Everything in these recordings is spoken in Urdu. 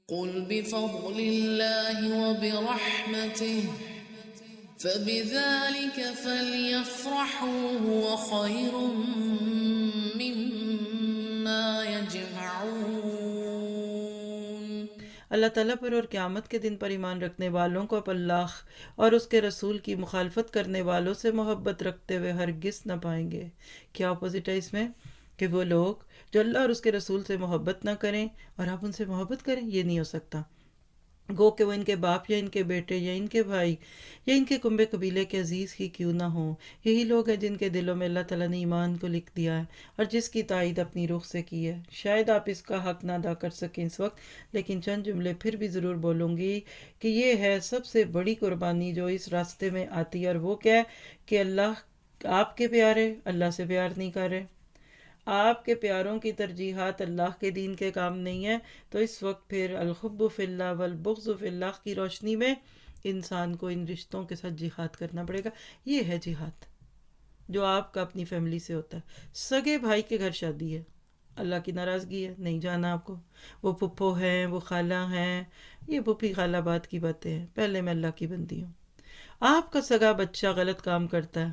قل بفضل الله وبرحمته فبذلك فليفرحوا هو خير مما يجمعون۔ اللہ تعالیٰ پر اور قیامت کے دن پر ایمان رکھنے والوں کو اللہ اور اس کے رسول کی مخالفت کرنے والوں سے محبت رکھتے ہوئے ہرگز نہ پائیں گے۔ کیا اپوزٹ ہے اس میں؟ کہ وہ لوگ جو اللہ اور اس کے رسول سے محبت نہ کریں اور آپ ان سے محبت کریں، یہ نہیں ہو سکتا۔ گو کہ وہ ان کے باپ یا ان کے بیٹے یا ان کے بھائی یا ان کے کنبے قبیلے کے عزیز ہی کیوں نہ ہوں، یہی لوگ ہیں جن کے دلوں میں اللہ تعالیٰ نے ایمان کو لکھ دیا ہے اور جس کی تائید اپنی روح سے کی ہے۔ شاید آپ اس کا حق نہ ادا کر سکیں اس وقت، لیکن چند جملے پھر بھی ضرور بولوں گی کہ یہ ہے سب سے بڑی قربانی جو اس راستے میں آتی ہے، اور وہ کیا ہے کہ اللہ آپ کے پیارے اللہ سے پیار نہیں کر رہے، آپ کے پیاروں کی ترجیحات اللہ کے دین کے کام نہیں ہے، تو اس وقت پھر الحب فی اللہ والبغض فی اللہ کی روشنی میں انسان کو ان رشتوں کے ساتھ جہاد کرنا پڑے گا۔ یہ ہے جہاد جو آپ کا اپنی فیملی سے ہوتا ہے۔ سگے بھائی کے گھر شادی ہے، اللہ کی ناراضگی ہے، نہیں جانا آپ کو۔ وہ پھپھو ہیں، وہ خالہ ہیں، یہ پھوپھی خالہ بات کی باتیں ہیں، پہلے میں اللہ کی بندی ہوں۔ آپ کا سگا بچہ غلط کام کرتا ہے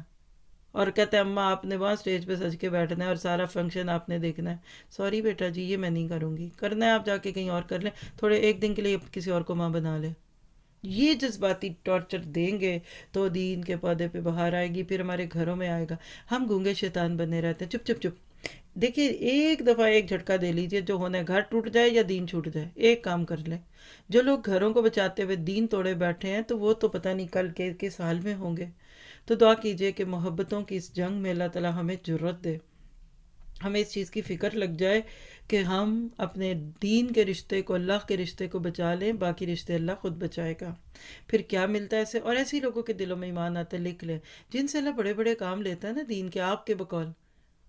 اور کہتے ہیں اماں آپ نے وہاں اسٹیج پہ سج کے بیٹھنا ہے اور سارا فنکشن آپ نے دیکھنا ہے، سوری بیٹا جی یہ میں نہیں کروں گی، کرنا ہے آپ جا کے کہیں اور کر لیں، تھوڑے ایک دن کے لیے کسی اور کو ماں بنا لیں۔ یہ جذباتی ٹارچر دیں گے تو دین کے پودے پہ بہار آئے گی، پھر ہمارے گھروں میں آئے گا۔ ہم گونگے شیطان بنے رہتے ہیں، چپ چپ چپ۔ دیکھیے ایک دفعہ ایک جھٹکا دے لیجئے، جو ہونا ہے گھر ٹوٹ جائے یا دین چھوٹ جائے، ایک کام کر لیں۔ جو لوگ گھروں کو بچاتے ہوئے دین توڑے بیٹھے ہیں تو وہ تو پتہ نہیں کل کے کس حال میں ہوں گے۔ تو دعا کیجئے کہ محبتوں کی اس جنگ میں اللہ تعالیٰ ہمیں جرأت دے، ہمیں اس چیز کی فکر لگ جائے کہ ہم اپنے دین کے رشتے کو، اللہ کے رشتے کو بچا لیں، باقی رشتے اللہ خود بچائے گا۔ پھر کیا ملتا ہے ایسے، اور ایسے لوگوں کے دلوں میں ایمان آتا ہے، لکھ لیں، جن سے اللہ بڑے بڑے کام لیتا ہے نا دین کے، آپ کے بقول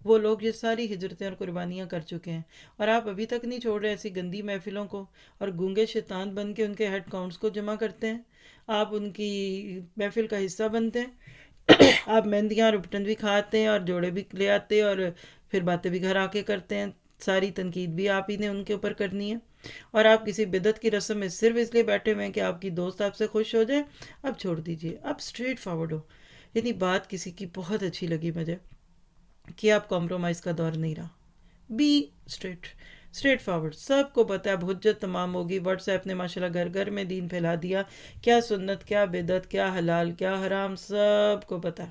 وہ لوگ یہ ساری ہجرتیں اور قربانیاں کر چکے ہیں، اور آپ ابھی تک نہیں چھوڑ رہے ایسی گندی محفلوں کو، اور گونگے شیطان بن کے ان کے ہیڈ کاؤنٹس کو جمع کرتے ہیں، آپ ان کی محفل کا حصہ بنتے ہیں۔ آپ مہندیاں اور اپٹن بھی کھاتے ہیں اور جوڑے بھی لے آتے ہیں، اور پھر باتیں بھی گھر آ کے کرتے ہیں، ساری تنقید بھی آپ ہی نے ان کے اوپر کرنی ہے، اور آپ کسی بدعت کی رسم میں صرف اس لیے بیٹھے ہوئے ہیں کہ آپ کی دوست آپ سے خوش ہو جائے۔ اب چھوڑ دیجئے، اب اسٹریٹ فارورڈ ہو۔ یعنی بات کسی کی بہت اچھی لگی مجھے کہ آپ کمپرومائز کا دور نہیں رہا، بی اسٹریٹ فارورڈ۔ سب کو پتہ ہے اب حجت تمام ہوگی، واٹس ایپ نے ماشاءاللہ گھر گھر میں دین پھیلا دیا، کیا سنت کیا بدعت کیا حلال کیا حرام سب کو پتہ ہے۔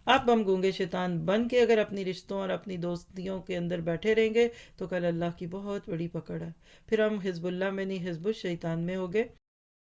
اب ہم گونگے شیطان بن کے اگر اپنی رشتوں اور اپنی دوستیوں کے اندر بیٹھے رہیں گے تو کل اللہ کی بہت بڑی پکڑ ہے، پھر ہم حزب اللہ میں نہیں حزب الشیطان میں ہوگے۔